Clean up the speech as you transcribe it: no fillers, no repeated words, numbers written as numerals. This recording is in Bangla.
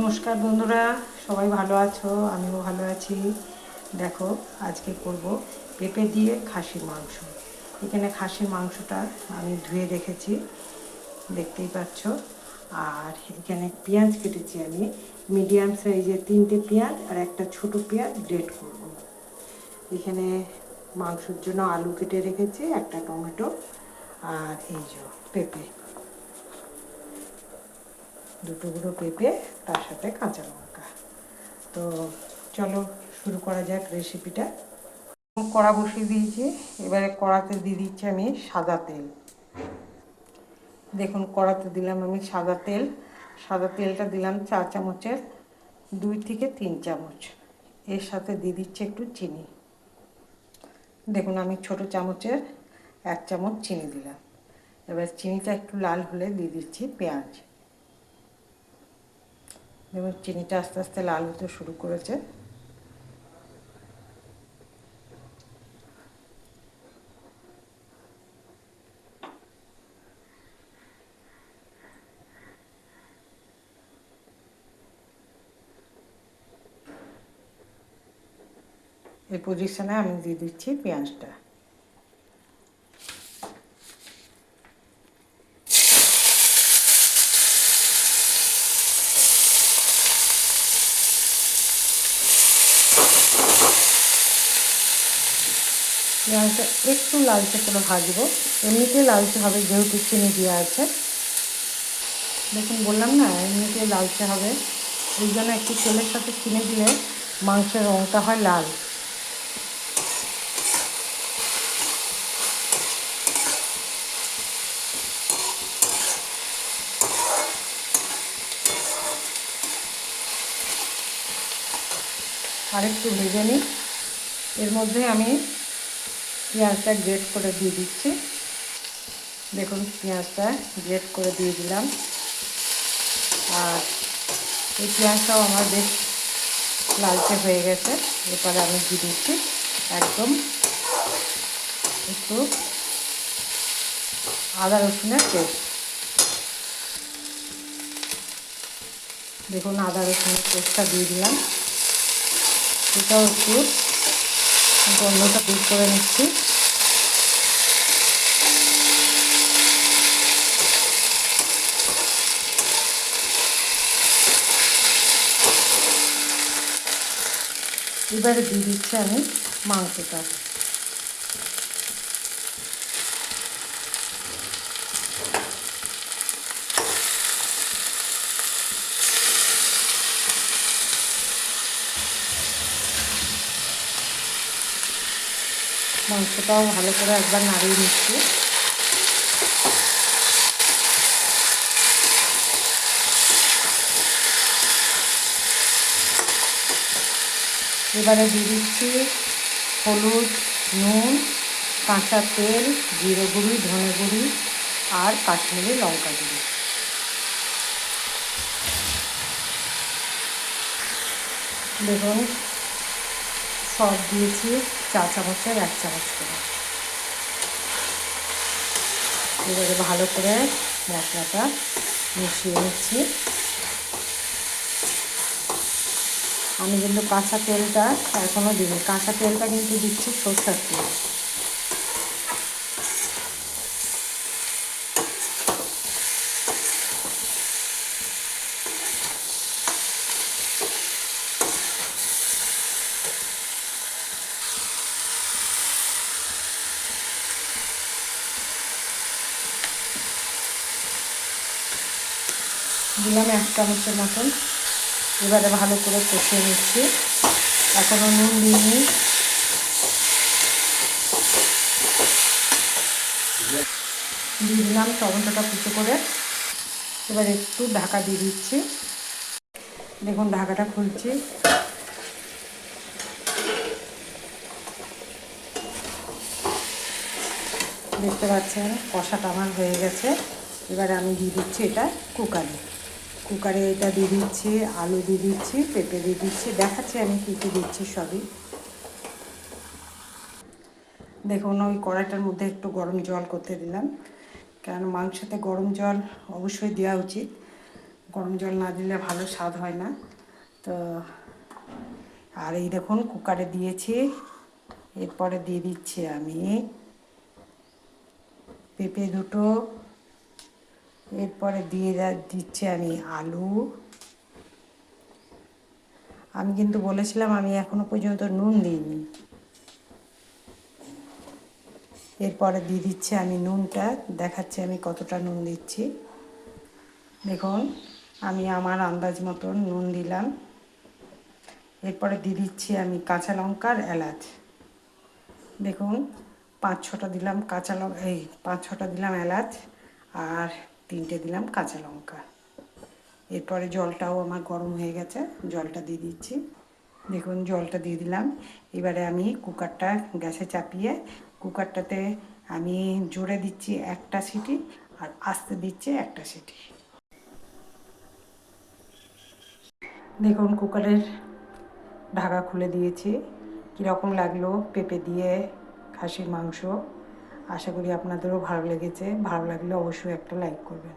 নমস্কার বন্ধুরা, সবাই ভালো আছো? আমিও ভালো আছি। দেখো, আজকে করব পেঁপে দিয়ে খাসির মাংস। এখানে খাসির মাংসটা আমি ধুয়ে রেখেছি, দেখতেই পাচ্ছ। আর এখানে পেঁয়াজ কেটেছি আমি মিডিয়াম সাইজের 3টে পেঁয়াজ আর একটা ছোট পেঁয়াজ গ্রেট করব। এখানে মাংসের জন্য আলু কেটে রেখেছি, একটা টমেটো, আর এই যে পেঁপে, দুটো গুঁড়ো পেঁপে, তার সাথে কাঁচা লঙ্কা। তো চলো শুরু করা যাক রেসিপিটা। কড়া বসিয়ে দিয়েছি, এবারে কড়াতে দিয়ে দিচ্ছি আমি সাদা তেল। দেখুন, কড়াতে দিলাম আমি সাদা তেল। সাদা তেলটা দিলাম 4 চামচের 2 থেকে 3 চামচ। এর সাথে দিয়ে দিচ্ছি একটু চিনি। দেখুন, আমি ছোট চামচের 1 চামচ চিনি দিলাম। এবার চিনিটা একটু লাল হলে দিয়ে দিচ্ছি পেঁয়াজ। দেখুন, চিনিটা আস্তে আস্তে লাল হতে শুরু করেছে। এই পজিশনে আমি দিয়ে দিচ্ছি পেঁয়াজটা। পেঁয়াজটা একটু লালচে করে ভাজবো, এমনিতে লালচে হবে যেহেতু চিনি দেওয়া আছে। দেখুন, বললাম না এমনিতে লালচে হবে, ওই জন্য একটু তেলের সাথে চিনি দিলে মাংসের রঙটা হয় লাল। আরেকটু ভেজে নিই। এর মধ্যে আমি পেঁয়াজটা গ্রেট করে দিয়ে দিচ্ছি। দেখুন, পেঁয়াজটা গ্রেট করে দিয়ে দিলাম। আর এই পেঁয়াজটাও আমার বেশ লালচে হয়ে গেছে। এরপরে আমি দিয়ে দিচ্ছি একদম একটু আদা রসুনের পেস্ট। দেখুন, আদা রসুনের পেস্টটা দিয়ে দিলাম। এটাও একটু গন্ধটা দূর করে নিচ্ছি। এবারে দিয়ে দিচ্ছি আমি মাংসটা। মাংসটাও ভালো করে একবার নাড়িয়ে নিচ্ছি। এবারে দিয়ে দিচ্ছি হলুদ, নুন, কাঁচা তেল, জিরে গুঁড়ি, ধনে গুঁড়ি আর কাশ্মীরি লঙ্কা গুঁড়ি। দেখুন, সব দিয়েছি 4 চামচের 1 চামচ করে। এবারে ভালো করে মশলাটা মিশিয়ে নিচ্ছি। আমি কিন্তু কাঁচা তেলটা এখনও দিইনি, কাঁচা তেলটা কিন্তু দিচ্ছি সরষের তেল। দিলাম 1 চামচের মতন। এবারে ভালো করে কষিয়ে নিচ্ছি। এখনও নুন দিইনি। দিয়ে দিলাম টমেটোটা কুচো করে। এবার একটু ঢাকা দিয়ে দিচ্ছি। দেখুন, ঢাকাটা খুলছি। দেখতে পাচ্ছেন কষাটা আমার হয়ে গেছে। এবারে আমি দিয়ে দিচ্ছি এটা কুকারে এটা দিয়ে দিচ্ছি, আলু দিয়ে দিচ্ছি, পেঁপে দিয়ে দিচ্ছি, দেখাচ্ছি আমি কী কী দিচ্ছি সবই। দেখুন, ওই কড়াইটার মধ্যে একটু গরম জল করতে দিলাম, কারণ মাংসতে গরম জল অবশ্যই দেওয়া উচিত। গরম জল না দিলে ভালো স্বাদ হয় না। তো আর এই দেখুন কুকারে দিয়েছি। এরপরে দিয়ে দিচ্ছি আমি পেঁপে দুটো, এরপরে দিচ্ছি আমি আলু। আমি কিন্তু বলেছিলাম আমি এখনো পর্যন্ত নুন দিইনি। এরপরে দিয়ে দিচ্ছি আমি নুনটা, দেখাচ্ছি আমি কতটা নুন দিচ্ছি। দেখুন আমি আমার আন্দাজ মতন নুন দিলাম। এরপরে দিয়ে দিচ্ছি আমি কাঁচা লঙ্কা আর এলাচ। দেখুন 5-6টা দিলাম কাঁচা লঙ্কা, এই 5-6টা দিলাম এলাচ, আর 3টে দিলাম কাঁচা লঙ্কা। এরপরে জলটাও আমার গরম হয়ে গেছে, জলটা দিয়ে দিচ্ছি। দেখুন জলটা দিয়ে দিলাম। এবারে আমি কুকারটা গ্যাসে চাপিয়ে কুকারটাতে আমি জোরে দিচ্ছি একটা সিটি আর আস্তে দিচ্ছি একটা সিটি। দেখুন কুকারের ঢাকা খুলে দিয়েছি। কীরকম লাগলো পেঁপে দিয়ে খাসির মাংস। আশা করি আপনাদেরও ভালো লেগেছে। ভালো লাগলে অবশ্যই একটা লাইক করবেন।